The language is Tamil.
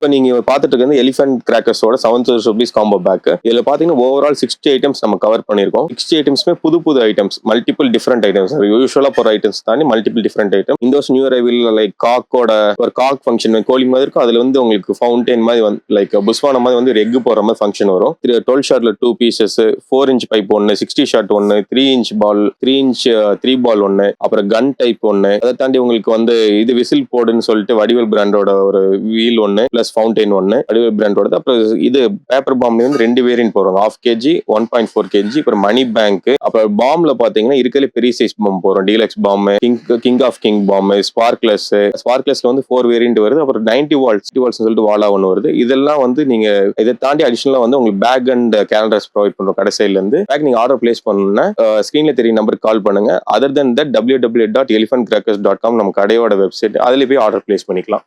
இப்போ நீங்க பார்த்துட்டு இருக்கிறது எலிஃபென்ட் கிராக்கர்ஸோட 7,000 rupees காம்போ பேக். இதுல பாத்தீங்கன்னா ஓவரால் 60 ஐட்டம்ஸ் நம்ம கவர் பண்ணிருக்கோம். 60 ஐட்டம்ஸ்மே புது புது ஐட்டம்ஸ், மல்டிபிள் டிஃபரெண்ட் ஐட்டம்ஸ். யூஸ்வலா போற ஐட்டம்ஸ் தாண்டி மல்டிபிள் டிஃபரெண்ட் ஐட்டம். இந்த வருஷம் நியூ அரைவல் லைக் காக்கோட ஒரு காக் ஃபங்க்ஷன், கோழி மாதிரி இருக்கும். அதுல வந்து உங்களுக்கு ஃபவுண்டைன் மாதிரி வந்து லைக் புஷ்வான மாதிரி வந்து ஒரு எக் போற மாதிரி ஃபங்க்ஷன் வரும். 12 ஷாட்ல 2 பீசஸ், 4 inch பைப் ஒன்னு, 60 ஷாட் ஒன்னு, 3 inch பால், 3 inch 3 பால் ஒன்னு, அப்புறம் கன் டைப் ஒன்னு. அதை தாண்டி உங்களுக்கு வந்து இது விசில் போர்டுன்னு சொல்லிட்டு வடிவேல் பிராண்டோட ஒரு வீல் ஒன்னு பிளஸ் ஃபவுண்டைன் ஒன்னு வடிவேல் பிராண்டோட. அப்புறம் இது பேப்பர் பாம்ல வந்து 2 வேரியன்ட் போடுறாங்க, 1/2 kg 1.4 kg. அப்புறம் மணி பேங்க். அப்புறம் பாம்ல பாத்தீங்கன்னா இருக்கிறதுல பெரிய சைஸ் பாம் போறோம். Deluxe bomb, king of king bomb, ஸ்பார்க்லெஸ்ல வந்து 4 வேரியன்ட் வருது. அப்புறம் 90 வால்ட்ஸ் சொல்லிட்டு வாலா ஒன்னு வருது. இதெல்லாம் வந்து நீங்க இதை தாண்டி அடிஷனலா வந்து உங்களுக்கு பேக் அண்ட் கேலண்டர்ஸ் ப்ரொவைட் பண்றோம். கடைசியில இருந்து பேக் நீங்க ஆர்டர் பிளேஸ் பண்ணணும்னா ஸ்கிரீன்ல தெரிய நம்பருக்கு கால் பண்ணுங்க. அதர் தென் தட் www.elephantcrackers.com நம்ம கடையோட வெப்சைட், அதுல போய் ஆர்டர் பிளேஸ் பண்ணிக்கலாம்.